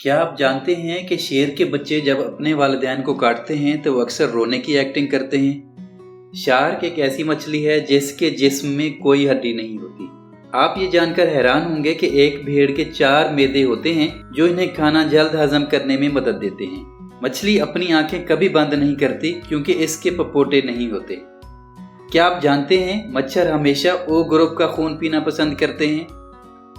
क्या आप जानते हैं कि शेर के बच्चे जब अपने वालिदैन को काटते हैं तो वो अक्सर रोने की एक्टिंग करते हैं। शार्क एक ऐसी मछली है जिसके जिस्म में कोई हड्डी नहीं होती। आप ये जानकर हैरान होंगे कि एक भेड़ के 4 मैदे होते हैं जो इन्हें खाना जल्द हजम करने में मदद देते हैं। मछली अपनी आंखें कभी बंद नहीं करती क्योंकि इसके पपोटे नहीं होते। क्या आप जानते हैं मच्छर हमेशा ओ ग्रुप का खून पीना पसंद करते हैं।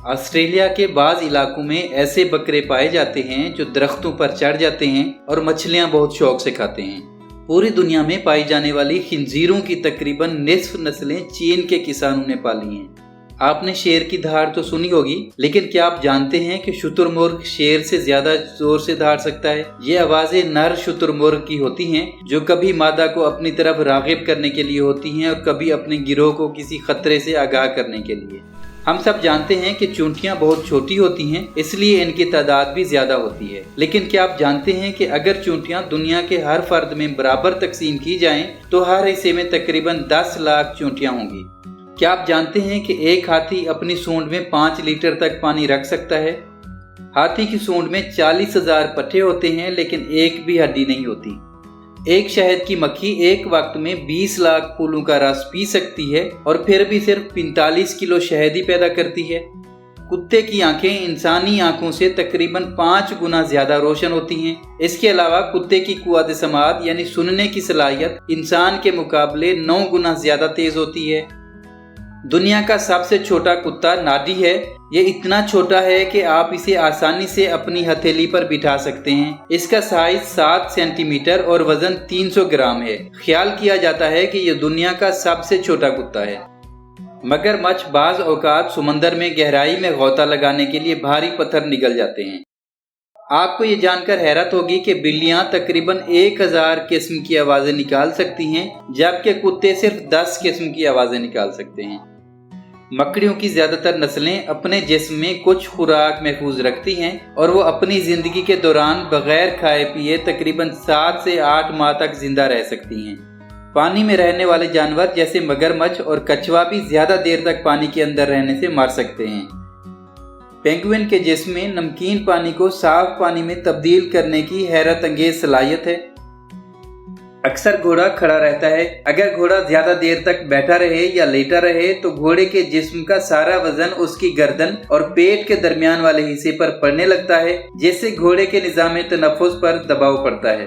ऑस्ट्रेलिया के बाज़ इलाकों में ऐसे बकरे पाए जाते हैं जो दरख्तों पर चढ़ जाते हैं और मछलियां बहुत शौक से खाते हैं। पूरी दुनिया में पाई जाने वाली खिंजीरों की तकरीबन निस्फ नस्लें चीन के किसानों ने पाली हैं। आपने शेर की धाड़ तो सुनी होगी, लेकिन क्या आप जानते हैं कि शुतुरमुर्ग शेर से ज्यादा जोर से दहाड़ सकता है। ये आवाजें नर शुतुरमुर्ग की होती हैं जो कभी मादा को अपनी तरफ रागिब करने के लिए होती हैं और कभी अपने गिरोह को किसी खतरे से आगाह करने के लिए। हम सब जानते हैं कि चूंटियां बहुत छोटी होती हैं, इसलिए इनकी तादाद भी ज्यादा होती है। लेकिन क्या आप जानते हैं कि अगर चूंटियां दुनिया के हर फर्द में बराबर तकसीम की जाएं तो हर हिस्से में तकरीबन 10 लाख चूंटियां होंगी। क्या आप जानते हैं कि एक हाथी अपनी सूंड में 5 लीटर तक पानी रख सकता है। हाथी की सूंड में 40,000 पट्टे होते हैं लेकिन एक भी हड्डी नहीं होती। एक शहद की मक्खी एक वक्त में 20 लाख फूलों का रस पी सकती है और फिर भी सिर्फ 45 किलो शहद ही पैदा करती है। कुत्ते की आंखें इंसानी आंखों से तकरीबन 5 गुना ज्यादा रोशन होती हैं। इसके अलावा कुत्ते की कुव्वत समाअत यानी सुनने की सलाहियत इंसान के मुकाबले 9 गुना ज्यादा तेज होती है। दुनिया का सबसे छोटा कुत्ता नाडी है। ये इतना छोटा है कि आप इसे आसानी से अपनी हथेली पर बिठा सकते हैं। इसका साइज 7 सेंटीमीटर और वजन 300 ग्राम है। ख्याल किया जाता है कि यह दुनिया का सबसे छोटा कुत्ता है। मगरमच्छ बाज औकात समंदर में गहराई में गोता लगाने के लिए भारी पत्थर निगल जाते हैं। आपको ये जानकर हैरत होगी कि बिल्लियां तकरीबन 1000 किस्म की आवाजें निकाल सकती हैं, जबकि कुत्ते सिर्फ 10 किस्म की आवाजें निकाल सकते हैं। मकड़ियों की ज्यादातर नस्लें अपने जिस्म में कुछ खुराक महफूज रखती हैं और वो अपनी जिंदगी के दौरान बगैर खाए पिए तकरीबन 7 से 8 माह तक जिंदा रह सकती हैं। पानी में रहने वाले जानवर जैसे मगरमच्छ और कछुआ भी ज्यादा देर तक पानी के अंदर रहने से मर सकते हैं। पेंगुइन के जिस्म में नमकीन पानी को साफ पानी में तब्दील करने की हैरत अंगेज सलाहियत है। अक्सर घोड़ा खड़ा रहता है। अगर घोड़ा ज्यादा देर तक बैठा रहे या लेटा रहे तो घोड़े के जिस्म का सारा वजन उसकी गर्दन और पेट के दरमियान वाले हिस्से पर पड़ने लगता है, जिससे घोड़े के निज़ाम तनफ़ुस पर दबाव पड़ता है।